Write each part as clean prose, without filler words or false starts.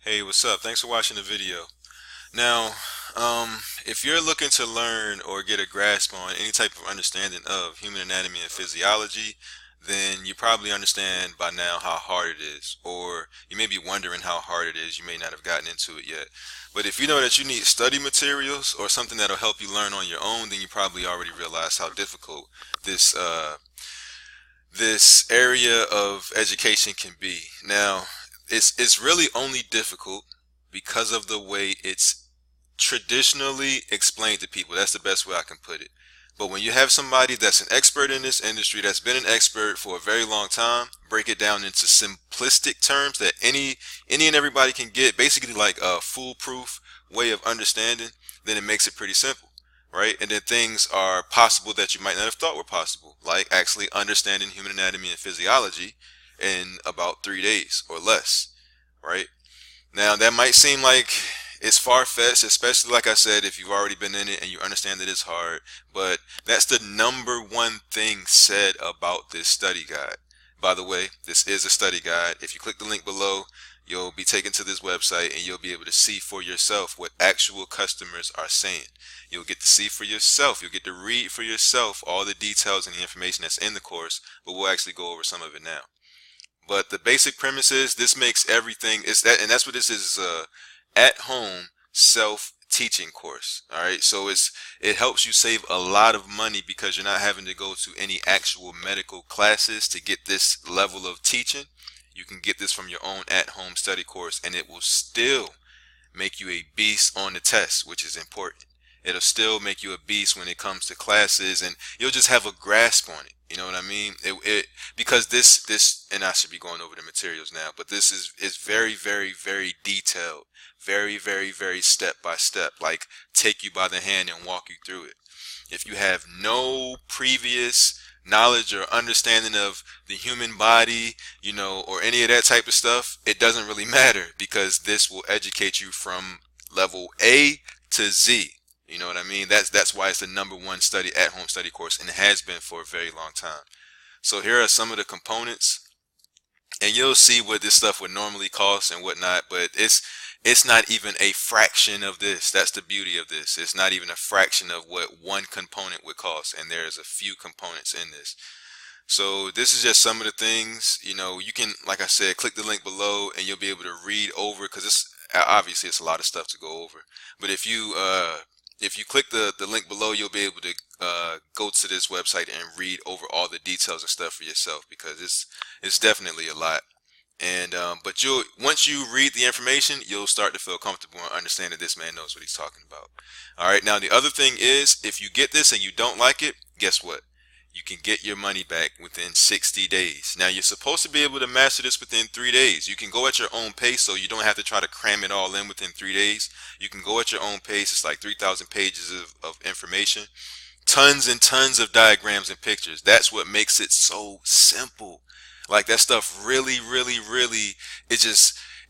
Hey, what's up? Thanks for watching the video. Now, if you're looking to learn or get a grasp on any type of understanding of human anatomy and physiology, then you probably understand by now how hard it is, or you may be wondering how hard it is. You may not have gotten into it yet. But if you know that you need study materials or something that'll help you learn on your own, then you probably already realize how difficult this this area of education can be. Now, it's really only difficult because of the way it's traditionally explained to people. That's the best way I can put it. But when you have somebody that's an expert in this industry, that's been an expert for a very long time, break it down into simplistic terms that any and everybody can get, basically like a foolproof way of understanding, then it makes it pretty simple, right? And then things are possible that you might not have thought were possible, like actually understanding human anatomy and physiology in about 3 days or less, right? Now, that might seem like it's far-fetched, especially like I said, if you've already been in it and you understand that it's hard, but that's the number one thing said about this study guide. By the way, this is a study guide. If you click the link below, you'll be taken to this website and you'll be able to see for yourself what actual customers are saying. You'll get to see for yourself. You'll get to read for yourself all the details and the information that's in the course, but we'll actually go over some of it now. But the basic premise is this makes everything is that, and that's what this is, at home self-teaching course. All right, so it helps you save a lot of money because you're not having to go to any actual medical classes to get this level of teaching. You can get this from your own at-home study course, and it will still make you a beast on the test, which is important. It'll still make you a beast when it comes to classes, and you'll just have a grasp on it. You know what I mean? Because this, and I should be going over the materials now, but this is very, very, very detailed, very, very, very step by step, like take you by the hand and walk you through it. If you have no previous knowledge or understanding of the human body, or any of that type of stuff, it doesn't really matter because this will educate you from level A to Z. You know what I mean? That's why it's the number one study at home study course, and it has been for a very long time. So here are some of the components, and you'll see what this stuff would normally cost and whatnot, but it's not even a fraction of this. That's the beauty of this. It's not even a fraction of what one component would cost, and there's a few components in this. So this is just some of the things. You can, like I said, click the link below and you'll be able to read over, because obviously it's a lot of stuff to go over. But if you click the link below, you'll be able to go to this website and read over all the details and stuff for yourself, because it's definitely a lot. And but once you read the information, you'll start to feel comfortable and understand that this man knows what he's talking about. All right, now the other thing is, if you get this and you don't like it, guess what? You can get your money back within 60 days. Now, you're supposed to be able to master this within 3 days. You can go at your own pace, so you don't have to try to cram it all in within 3 days. You can go at your own pace. It's like 3,000 pages of information, tons and tons of diagrams and pictures. That's what makes it so simple. Like, that stuff really, really, really,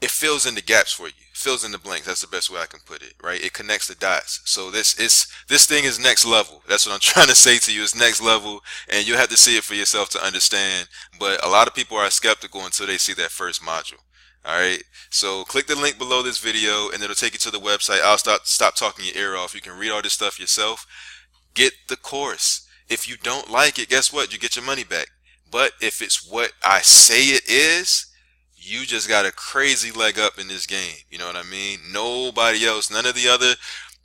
it fills in the gaps for you, fills in the blanks. That's the best way I can put it, right? It connects the dots. So this thing is next level. That's what I'm trying to say to you. It's next level, and you have to see it for yourself to understand. But a lot of people are skeptical until they see that first module. All right, so click the link below this video and it'll take you to the website. I'll stop talking your ear off. You can read all this stuff yourself. Get the course. If you don't like it, guess what? You get your money back. But if it's what I say it is, you just got a crazy leg up in this game. You know what I mean? Nobody else, none of the other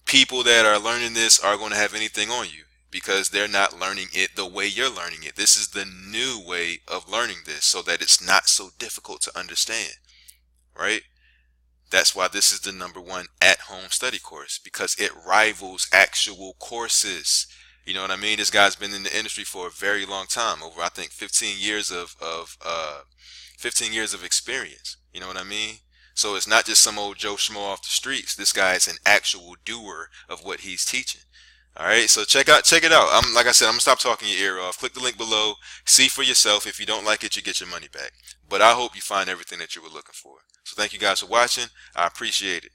people that are learning this are going to have anything on you, because they're not learning it the way you're learning it. This is the new way of learning this, so that it's not so difficult to understand, right? That's why this is the number one at-home study course, because it rivals actual courses. You know what I mean? This guy's been in the industry for a very long time, over I think 15 years of 15 years of experience. You know what I mean? So it's not just some old Joe Schmo off the streets. This guy is an actual doer of what he's teaching. All right, so check it out. Like I said, I'm gonna stop talking your ear off. Click the link below, see for yourself. If you don't like it, you get your money back. But I hope you find everything that you were looking for. So thank you guys for watching. I appreciate it.